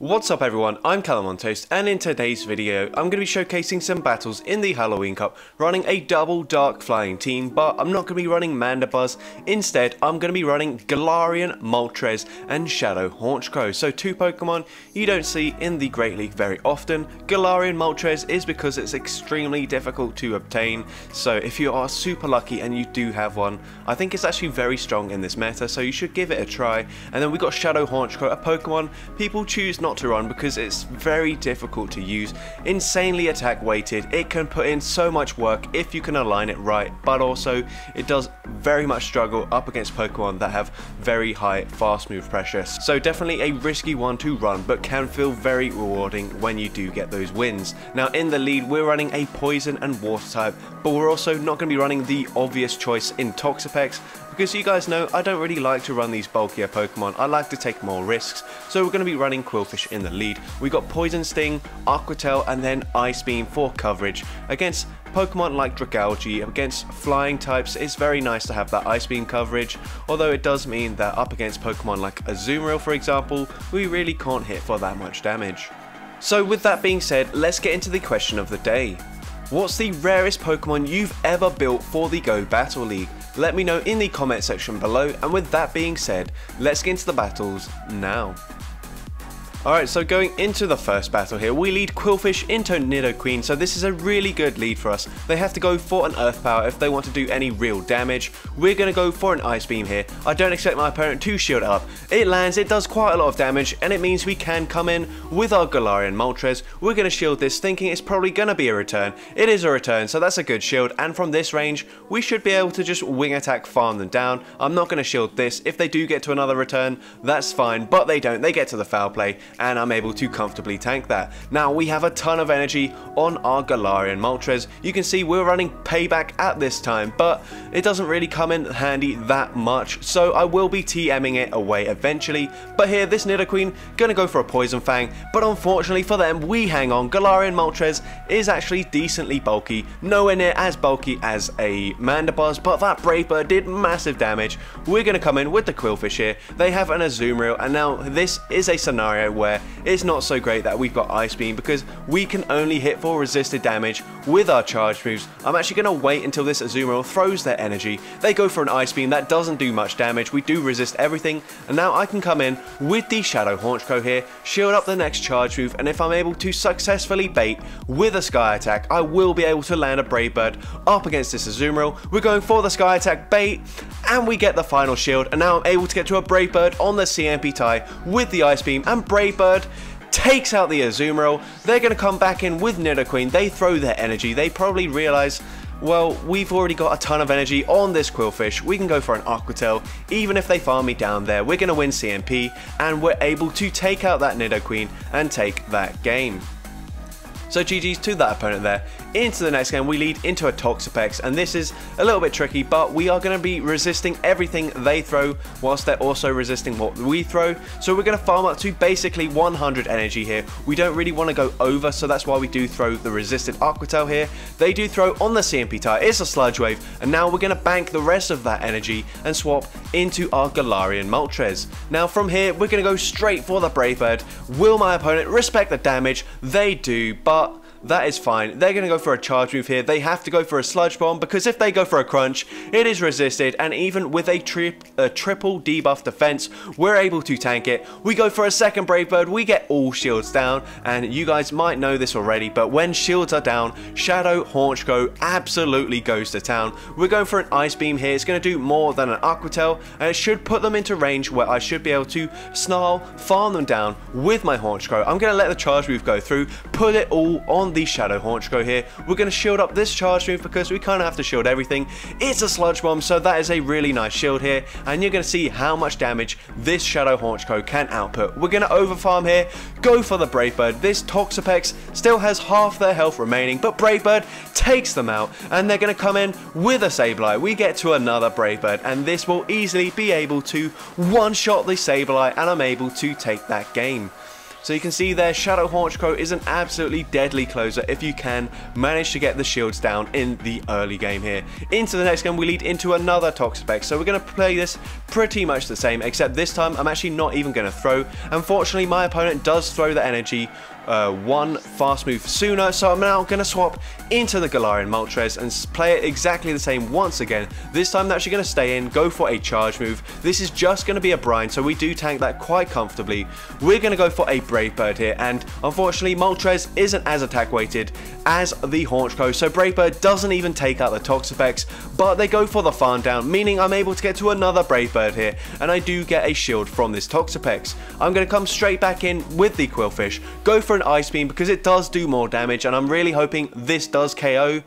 What's up everyone, I'm Galarian Moltres, and in today's video I'm going to be showcasing some battles in the Halloween Cup running a double dark flying team, but I'm not going to be running Mandibuzz. Instead I'm going to be running Galarian Moltres and Shadow Honchkrow. So two Pokemon you don't see in the Great League very often. Galarian Moltres is because it's extremely difficult to obtain, so if you are super lucky and you do have one, I think it's actually very strong in this meta, so you should give it a try. And then we got Shadow Honchkrow, a Pokemon people choose not to run because it's very difficult to use, insanely attack weighted, it can put in so much work if you can align it right, but also it does very much struggle up against Pokemon that have very high fast move pressure, so definitely a risky one to run, but can feel very rewarding when you do get those wins. Now in the lead we're running a poison and water type, but we're also not going to be running the obvious choice in Toxapex, because you guys know I don't really like to run these bulkier Pokemon, I like to take more risks, so we're going to be running Qwilfish in the lead. We got Poison Sting, Aqua Tail, and then Ice Beam for coverage. Against Pokemon like Dragalge, against flying types, it's very nice to have that Ice Beam coverage, although it does mean that up against Pokemon like Azumarill for example, we really can't hit for that much damage. So with that being said, let's get into the question of the day. What's the rarest Pokemon you've ever built for the Go Battle League? Let me know in the comment section below, and with that being said, let's get into the battles now. Alright, so going into the first battle here, we lead Qwilfish into Nidoqueen, so this is a really good lead for us. They have to go for an Earth Power if they want to do any real damage. We're going to go for an Ice Beam here. I don't expect my opponent to shield up. It lands, it does quite a lot of damage, and it means we can come in with our Galarian Moltres. We're going to shield this, thinking it's probably going to be a return. It is a return, so that's a good shield, and from this range, we should be able to just wing attack, farm them down. I'm not going to shield this. If they do get to another return, that's fine, but they don't. They get to the foul play, and I'm able to comfortably tank that. Now we have a ton of energy on our Galarian Moltres. You can see we're running payback at this time, but it doesn't really come in handy that much, so I will be TMing it away eventually. But here, this Nidoqueen gonna go for a Poison Fang, but unfortunately for them, we hang on. Galarian Moltres is actually decently bulky, nowhere near as bulky as a Mandibuzz, but that Brave Bird did massive damage. We're gonna come in with the Qwilfish here. They have an Azumarill, and now this is a scenario where it's not so great that we've got Ice Beam, because we can only hit for resisted damage with our charge moves. I'm actually going to wait until this Azumarill throws their energy. They go for an Ice Beam, that doesn't do much damage, we do resist everything, and now I can come in with the Shadow Honchkrow here, shield up the next charge move, and if I'm able to successfully bait with a Sky Attack, I will be able to land a Brave Bird up against this Azumarill. We're going for the Sky Attack bait, and we get the final shield, and now I'm able to get to a Brave Bird on the CMP tie with the Ice Beam, and Brave Bird takes out the Azumarill. They're going to come back in with Nidoqueen. They throw their energy. They probably realize, well, we've already got a ton of energy on this Qwilfish. We can go for an Aqua Tail. Even if they farm me down there, we're going to win CMP, and we're able to take out that Nidoqueen and take that game. So GG's to that opponent there. Into the next game, we lead into a Toxapex, and this is a little bit tricky, but we are going to be resisting everything they throw, whilst they're also resisting what we throw. So we're going to farm up to basically 100 energy here. We don't really want to go over, so that's why we do throw the resisted Aqua Tail here. They do throw on the CMP tie, it's a Sludge Wave, and now we're going to bank the rest of that energy and swap into our Galarian Moltres. Now from here, we're going to go straight for the Brave Bird. Will my opponent respect the damage? They do, but that is fine. They're going to go for a charge move here. They have to go for a Sludge Bomb, because if they go for a Crunch, it is resisted, and even with a triple debuff defense, we're able to tank it. We go for a second Brave Bird. We get all shields down, and you guys might know this already, but when shields are down, Shadow Honchkrow absolutely goes to town. We're going for an Ice Beam here. It's going to do more than an Aqua Tail, and it should put them into range where I should be able to snarl, farm them down with my Honchkrow. I'm going to let the charge move go through, put it all on the Shadow Honchkrow here. We're going to shield up this charge move because we kind of have to shield everything. It's a Sludge Bomb, so that is a really nice shield here, and you're going to see how much damage this Shadow Honchkrow can output. We're going to overfarm here, go for the Brave Bird. This Toxapex still has half their health remaining, but Brave Bird takes them out, and they're going to come in with a Sableye. We get to another Brave Bird, and this will easily be able to one-shot the Sableye, and I'm able to take that game. So you can see there, Shadow Honchkrow is an absolutely deadly closer if you can manage to get the shields down in the early game here. Into the next game, we lead into another Toxapex. So we're going to play this pretty much the same, except this time I'm actually not even going to throw. Unfortunately, my opponent does throw the energy one fast move sooner, so I'm now going to swap into the Galarian Moltres and play it exactly the same once again. This time I'm actually going to stay in, go for a charge move. This is just going to be a brine, so we do tank that quite comfortably. We're going to go for a Brave Bird here, and unfortunately Moltres isn't as attack weighted as the Honchkrow, so Brave Bird doesn't even take out the Toxapex, but they go for the farm down, meaning I'm able to get to another Brave Bird here, and I do get a shield from this Toxapex. I'm going to come straight back in with the Qwilfish, go for an Ice Beam because it does do more damage, and I'm really hoping this does KO.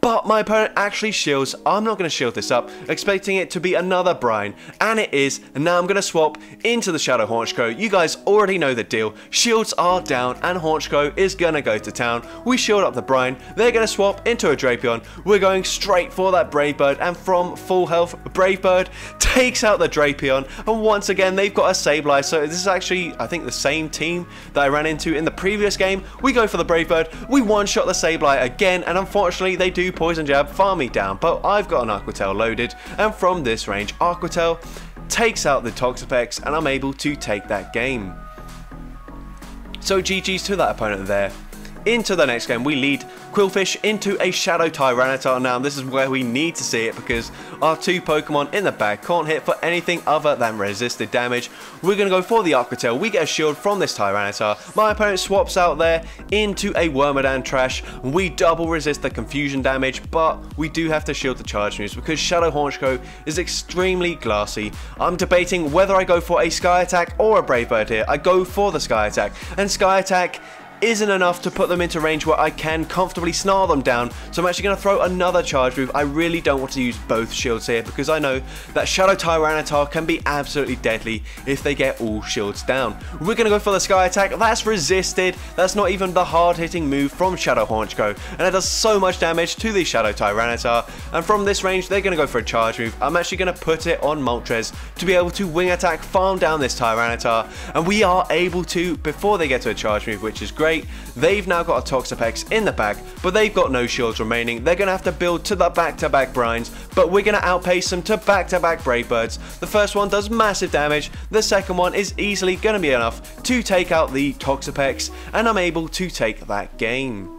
But my opponent actually shields. I'm not going to shield this up, expecting it to be another brine, and it is. And now I'm going to swap into the Shadow Honchkrow. You guys already know the deal. Shields are down, and Honchkrow is going to go to town. We shield up the brine. They're going to swap into a Drapion. We're going straight for that Brave Bird, and from full health, Brave Bird takes out the Drapion. And once again, they've got a Sableye. So this is actually, I think, the same team that I ran into in the previous game. We go for the Brave Bird. We one-shot the Sableye again, and unfortunately, they do Poison Jab, farm me down, but I've got an Aqua Tail loaded, and from this range, Aqua Tail takes out the Toxapex, and I'm able to take that game. So GG's to that opponent there. Into the next game, we lead Qwilfish into a Shadow Tyranitar. Now, this is where we need to see it because our two Pokemon in the bag can't hit for anything other than resisted damage. We're going to go for the Aqua Tail. We get a shield from this Tyranitar. My opponent swaps out there into a Wormadam Trash. We double resist the confusion damage, but we do have to shield the charge moves because Shadow Honchkrow is extremely glassy. I'm debating whether I go for a Sky Attack or a Brave Bird here. I go for the Sky Attack, and Sky Attack isn't enough to put them into range where I can comfortably snarl them down, so I'm actually going to throw another charge move. I really don't want to use both shields here because I know that Shadow Tyranitar can be absolutely deadly if they get all shields down. We're going to go for the Sky Attack. That's resisted. That's not even the hard-hitting move from Shadow Honchkrow, and it does so much damage to the Shadow Tyranitar. And from this range, they're going to go for a charge move. I'm actually going to put it on Moltres to be able to wing attack, farm down this Tyranitar, and we are able to before they get to a charge move, which is great. They've now got a Toxapex in the bag, but they've got no shields remaining. They're going to have to build to the back-to-back brines, but we're going to outpace them to back-to-back Brave Birds. The first one does massive damage. The second one is easily going to be enough to take out the Toxapex, and I'm able to take that game.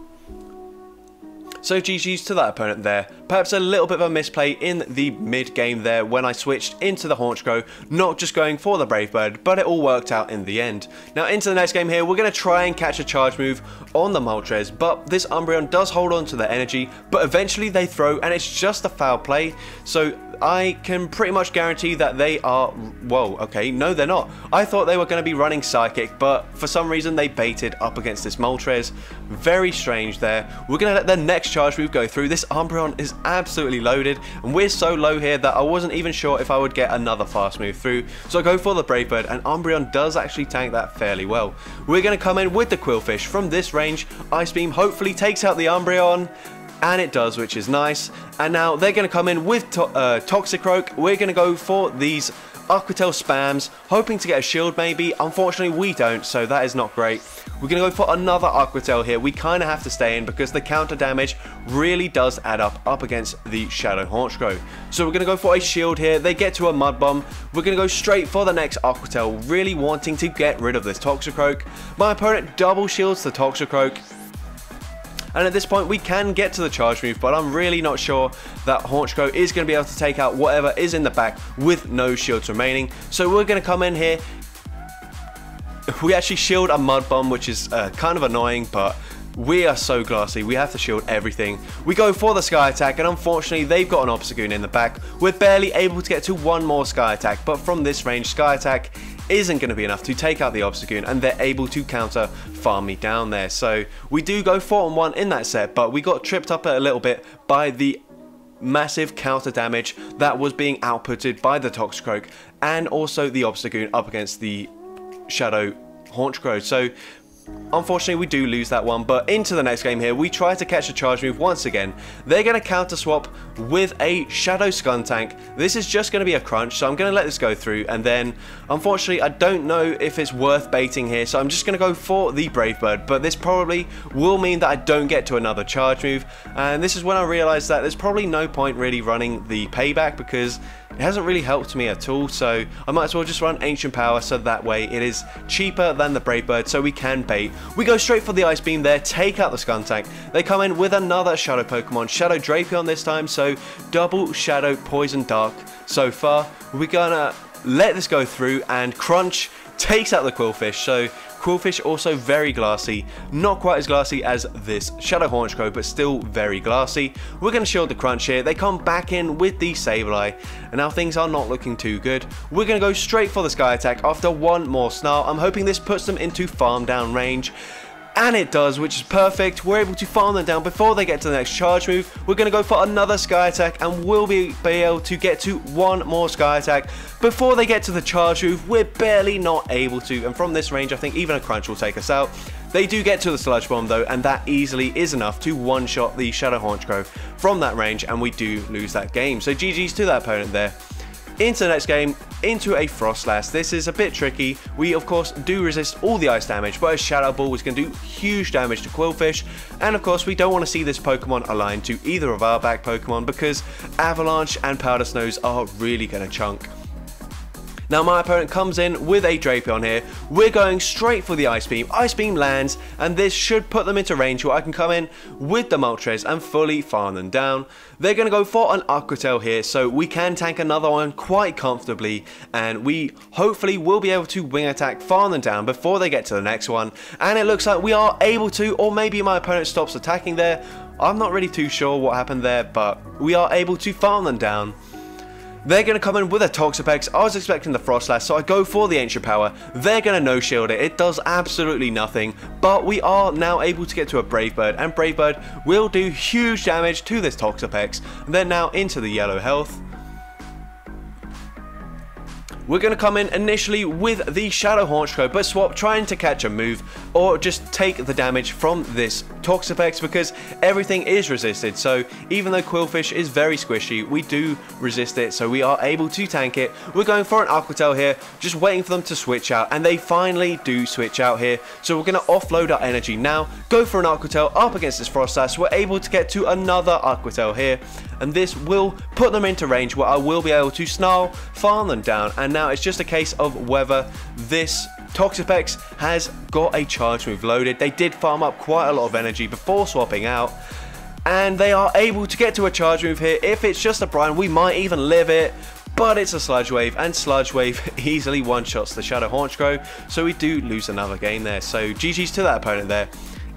So GG's to that opponent there. Perhaps a little bit of a misplay in the mid game there when I switched into the Honchkrow, not just going for the Brave Bird, but it all worked out in the end. Now into the next game here, we're going to try and catch a charge move on the Moltres, but this Umbreon does hold on to their energy, but eventually they throw, and it's just a foul play. So I can pretty much guarantee that they are, whoa, okay, no they're not. I thought they were going to be running Psychic, but for some reason they baited up against this Moltres. Very strange there. We're going to let the next charge move go through. This Umbreon is absolutely loaded, and we're so low here that I wasn't even sure if I would get another fast move through. So I go for the Brave Bird, and Umbreon does actually tank that fairly well. We're going to come in with the Qwilfish. From this range, Ice Beam hopefully takes out the Umbreon. And it does, which is nice. And now they're going to come in with Toxicroak. We're going to go for these Aqua Tail spams, hoping to get a shield maybe. Unfortunately, we don't, so that is not great. We're going to go for another Aqua Tail here. We kind of have to stay in because the counter damage really does add up against the Shadow Honchkrow. So we're going to go for a shield here. They get to a Mud Bomb. We're going to go straight for the next Aqua Tail, really wanting to get rid of this Toxicroak. My opponent double shields the Toxicroak. And at this point we can get to the charge move, but I'm really not sure that Honchkrow is going to be able to take out whatever is in the back with no shields remaining. So we're going to come in here. We actually shield a Mud Bomb, which is kind of annoying, but we are so glassy, we have to shield everything. We go for the Sky Attack, and unfortunately they've got an Obstagoon in the back. We're barely able to get to one more Sky Attack, but from this range, Sky Attack isn't going to be enough to take out the Obstagoon, and they're able to counter farm me down there. So we do go 4-on-1 in that set, but we got tripped up a little bit by the massive counter damage that was being outputted by the Toxicroak and also the Obstagoon up against the Shadow Honchkrow. So Unfortunately, we do lose that one, but into the next game here, we try to catch a charge move once again. They're going to counter swap with a Shadow Skuntank. This is just going to be a crunch, so I'm going to let this go through, and then, unfortunately, I don't know if it's worth baiting here, so I'm just going to go for the Brave Bird, but this probably will mean that I don't get to another charge move, and this is when I realized that there's probably no point really running the payback, because it hasn't really helped me at all, so I might as well just run Ancient Power, so that way it is cheaper than the Brave Bird, so we can bait. We go straight for the Ice Beam there, take out the Skuntank. They come in with another Shadow Pokemon, Shadow Drapion this time, so double Shadow Poison Dark so far. We're gonna let this go through, and Crunch takes out the Qwilfish, so Qwilfish also very glassy, not quite as glassy as this Shadow Honchkrow, but still very glassy. We're going to shield the Crunch here. They come back in with the Sableye, and now things are not looking too good. We're going to go straight for the Sky Attack after one more Snarl. I'm hoping this puts them into farm down range. And it does, which is perfect. We're able to farm them down before they get to the next charge move. We're going to go for another Sky Attack, and we'll be able to get to one more Sky Attack before they get to the charge move. We're barely not able to, and from this range I think even a Crunch will take us out. They do get to the Sludge Bomb though, and that easily is enough to one-shot the Shadow Honchkrow from that range, and we do lose that game. So GG's to that opponent there. Into the next game, into a Frostlass. This is a bit tricky. We of course do resist all the ice damage, but a Shadow Ball is going to do huge damage to Qwilfish, and of course we don't want to see this Pokemon aligned to either of our back Pokemon, because Avalanche and Powder Snows are really going to chunk. Now my opponent comes in with a Drapion here. We're going straight for the Ice Beam. Ice Beam lands, and this should put them into range where I can come in with the Moltres and fully farm them down. They're going to go for an Aqua Tail here, so we can tank another one quite comfortably, and we hopefully will be able to Wing Attack, farm them down before they get to the next one. And it looks like we are able to, or maybe my opponent stops attacking there. I'm not really too sure what happened there, but we are able to farm them down. They're going to come in with a Toxapex. I was expecting the Frostlass, so I go for the Ancient Power. They're going to no-shield it. It does absolutely nothing, but we are now able to get to a Brave Bird, and Brave Bird will do huge damage to this Toxapex. They're now into the yellow health. We're going to come in initially with the Shadow Honchkrow, but swap trying to catch a move or just take the damage from this Toxapex, because everything is resisted. So even though Qwilfish is very squishy, we do resist it, so we are able to tank it. We're going for an Aqua Tail here, just waiting for them to switch out, and they finally do switch out here. So we're going to offload our energy now, go for an Aqua Tail up against this Frostlass. We're able to get to another Aqua Tail here, and this will put them into range where I will be able to Snarl, farm them down, and now it's just a case of whether this Toxapex has got a charge move loaded. They did farm up quite a lot of energy before swapping out, and they are able to get to a charge move here. If it's just a Brine, we might even live it, but it's a Sludge Wave, and Sludge Wave easily one-shots the Shadow Honchkrow, so we do lose another game there. So GG's to that opponent there.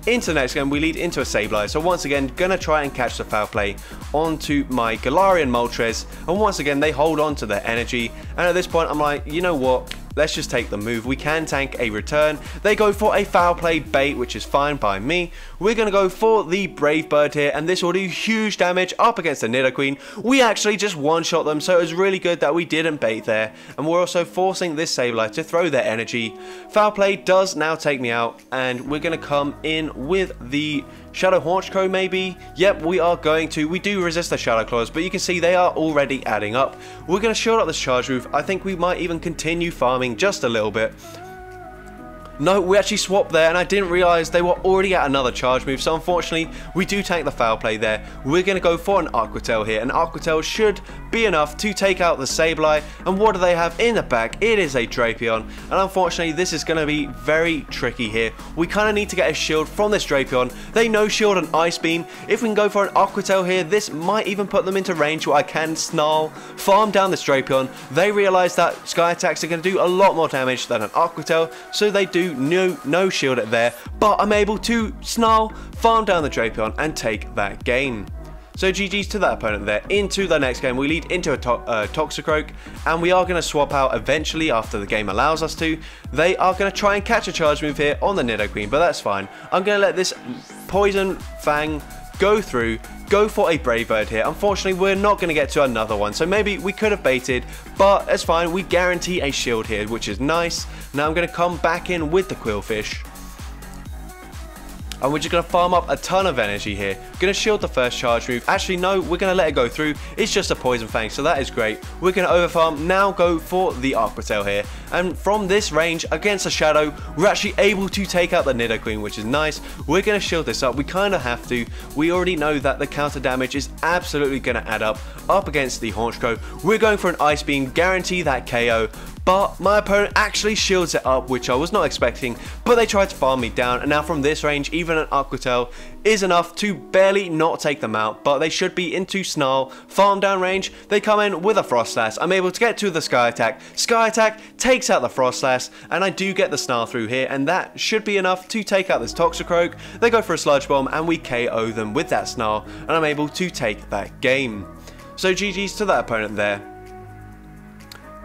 Into the next game, we lead into a Sableye, so once again, gonna try and catch the foul play onto my Galarian Moltres, and once again, they hold on to their energy, and at this point, I'm like, you know what? Let's just take the move. We can tank a return. They go for a foul play bait, which is fine by me. We're going to go for the Brave Bird here, and this will do huge damage up against the Nidoqueen. We actually just one-shot them, so it was really good that we didn't bait there. And we're also forcing this Sableye to throw their energy. Foul play does now take me out, and we're going to come in with the Shadow Honchkrow maybe? Yep, we are going to. We do resist the Shadow Claws, but you can see they are already adding up. We're going to shield up this charge move. I think we might even continue farming just a little bit. No, we actually swapped there, and I didn't realize they were already at another charge move, so unfortunately, we do tank the foul play there. We're going to go for an Aqua Tail here, and Aqua Tail should be enough to take out the Sableye, and what do they have in the back? It is a Drapion, and unfortunately, this is going to be very tricky here. We kind of need to get a shield from this Drapion. They no-shield an Ice Beam. If we can go for an Aqua Tail here, this might even put them into range where I can Snarl, farm down this Drapion. They realize that Sky Attacks are going to do a lot more damage than an Aqua Tail, so they do no shield it there, but I'm able to Snarl, farm down the Drapion, and take that game. So GG's to that opponent there. Into the next game, we lead into a Toxicroak, and we are going to swap out eventually after the game allows us to. They are going to try and catch a charge move here on the Nidoqueen, but that's fine. I'm going to let this Poison Fang go through, go for a Brave Bird here. Unfortunately, we're not going to get to another one, so maybe we could have baited, but it's fine. We guarantee a shield here, which is nice. Now I'm going to come back in with the Qwilfish. and we're just going to farm up a ton of energy here. Going to shield the first charge move. Actually, no, we're going to let it go through. It's just a poison fang, so that is great. We're going to overfarm, now go for the Aqua Tail here. And from this range, against a shadow, we're actually able to take out the Nidoqueen, which is nice. We're going to shield this up. We kind of have to. We already know that the counter damage is absolutely going to add up against the Honchkrow. We're going for an Ice Beam, guarantee that KO. But my opponent actually shields it up, which I was not expecting, but they tried to farm me down, and now from this range, even an Aqua Tail is enough to barely not take them out, but they should be into Snarl. Farm down range, they come in with a Frost Slash. I'm able to get to the Sky Attack. Sky Attack takes out the Frost Slash, and I do get the Snarl through here, and that should be enough to take out this Toxapex. They go for a Sludge Bomb, and we KO them with that Snarl, and I'm able to take that game. So GG's to that opponent there.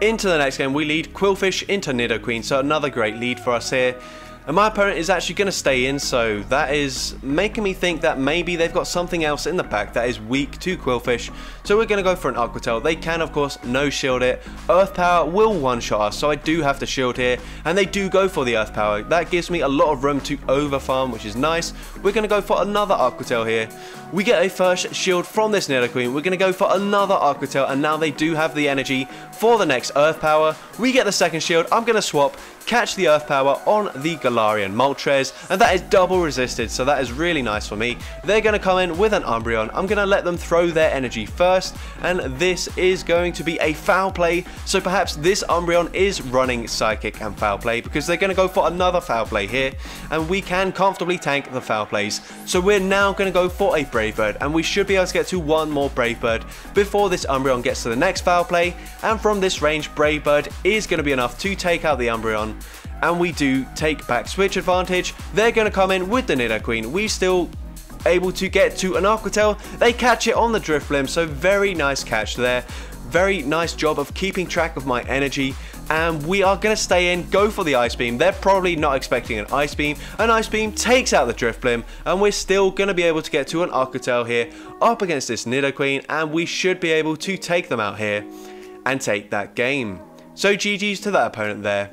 Into the next game, we lead Qwilfish into Nidoqueen, so another great lead for us here. And my opponent is actually going to stay in, so that is making me think that maybe they've got something else in the pack that is weak to Qwilfish. So we're going to go for an Aqua Tail. They can, of course, no shield it. Earth Power will one-shot us, so I do have to shield here. And they do go for the Earth Power. That gives me a lot of room to overfarm, which is nice. We're going to go for another Aqua Tail here. We get a first shield from this Nidoqueen. We're going to go for another Aqua Tail, and now they do have the energy for the next Earth Power. We get the second shield. I'm going to swap, catch the Earth Power on the Galarian Moltres, and that is double resisted, so that is really nice for me. They're going to come in with an Umbreon. I'm going to let them throw their energy first, and this is going to be a foul play, so perhaps this Umbreon is running Psychic and foul play, because they're going to go for another foul play here, and we can comfortably tank the foul plays. So we're now going to go for a Brave Bird, and we should be able to get to one more Brave Bird before this Umbreon gets to the next foul play, and from this range, Brave Bird is going to be enough to take out the Umbreon. And we do take back switch advantage. They're going to come in with the Nidoqueen. We still able to get to an Aqua Tail. They catch it on the Drifblim, so very nice catch there. Very nice job of keeping track of my energy. And we are going to stay in, go for the Ice Beam. They're probably not expecting an Ice Beam. An Ice Beam takes out the Drifblim, and we're still going to be able to get to an Aqua Tail here up against this Nidoqueen, and we should be able to take them out here and take that game. So GG's to that opponent there.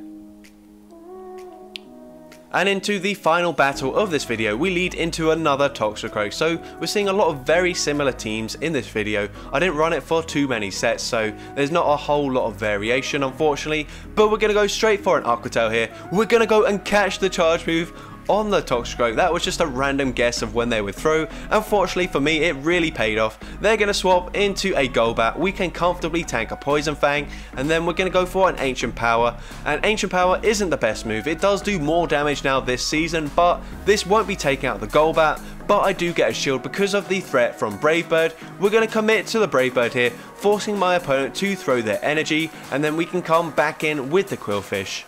And into the final battle of this video, we lead into another Toxapex. So we're seeing a lot of very similar teams in this video. I didn't run it for too many sets, so there's not a whole lot of variation, unfortunately. But we're going to go straight for an Aqua Tail here. We're going to go and catch the charge move on the Toxapex. That was just a random guess of when they would throw. Unfortunately for me, it really paid off. They're going to swap into a Golbat. We can comfortably tank a Poison Fang, and then we're going to go for an Ancient Power. And Ancient Power isn't the best move. It does do more damage now this season, but this won't be taking out the Golbat. But I do get a shield because of the threat from Brave Bird. We're going to commit to the Brave Bird here, forcing my opponent to throw their energy, and then we can come back in with the Qwilfish.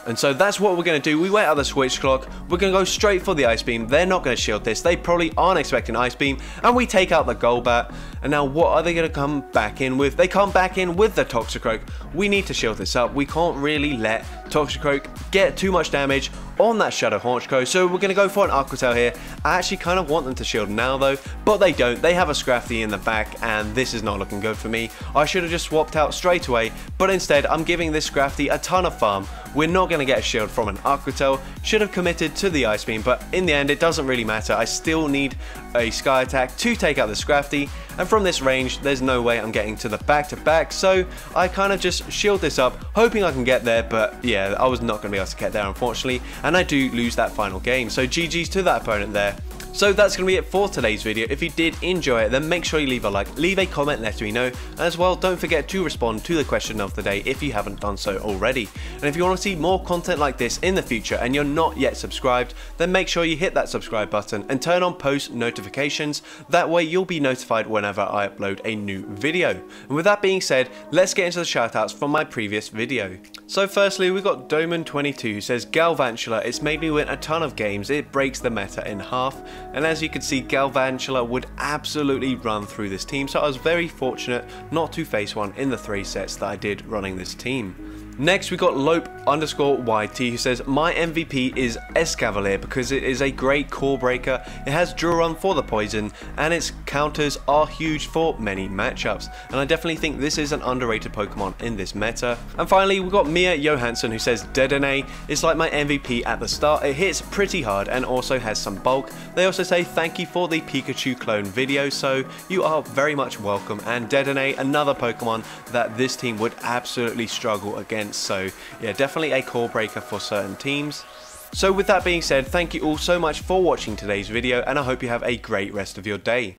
And so that's what we're going to do. We wait out the switch clock. We're going to go straight for the Ice Beam. They're not going to shield this. They probably aren't expecting Ice Beam. And we take out the Golbat. And now what are they going to come back in with? They come back in with the Toxapex. We need to shield this up. We can't really let Toxapex get too much damage on that Shadow Honchkrow. So we're going to go for an Aqua Tail here. I actually kind of want them to shield now though, but they don't. They have a Scrafty in the back, and this is not looking good for me. I should have just swapped out straight away, but instead I'm giving this Scrafty a ton of farm. We're not going to get a shield from an Aqua Tail. Should have committed to the Ice Beam, but in the end it doesn't really matter. I still need a Sky Attack to take out the Scrafty, and from this range there's no way I'm getting to the back-to-back, so I kind of just shield this up, hoping I can get there, but yeah, I was not going to be able to get there unfortunately, and I do lose that final game. So GG's to that opponent there. So that's going to be it for today's video. If you did enjoy it, then make sure you leave a like, leave a comment, let me know, and as well, don't forget to respond to the question of the day if you haven't done so already. And if you want to see more content like this in the future and you're not yet subscribed, then make sure you hit that subscribe button and turn on post notifications. That way you'll be notified whenever I upload a new video. And with that being said, let's get into the shoutouts from my previous video. So firstly, we've got Doman22 who says, Galvantula, it's made me win a ton of games, it breaks the meta in half. And as you can see, Galvantula would absolutely run through this team, so I was very fortunate not to face one in the 3 sets that I did running this team. Next we got Lope_YT who says, my MVP is Escavalier because it is a great core breaker, it has drill run for the poison, and its counters are huge for many matchups, and I definitely think this is an underrated Pokemon in this meta. And finally we got Mia Johansson who says, Dedenne is like my MVP at the start, it hits pretty hard and also has some bulk. They also say thank you for the Pikachu clone video, so you are very much welcome, and Dedenne, another Pokemon that this team would absolutely struggle against, so yeah, definitely a core breaker for certain teams. So with that being said, thank you all so much for watching today's video, and I hope you have a great rest of your day.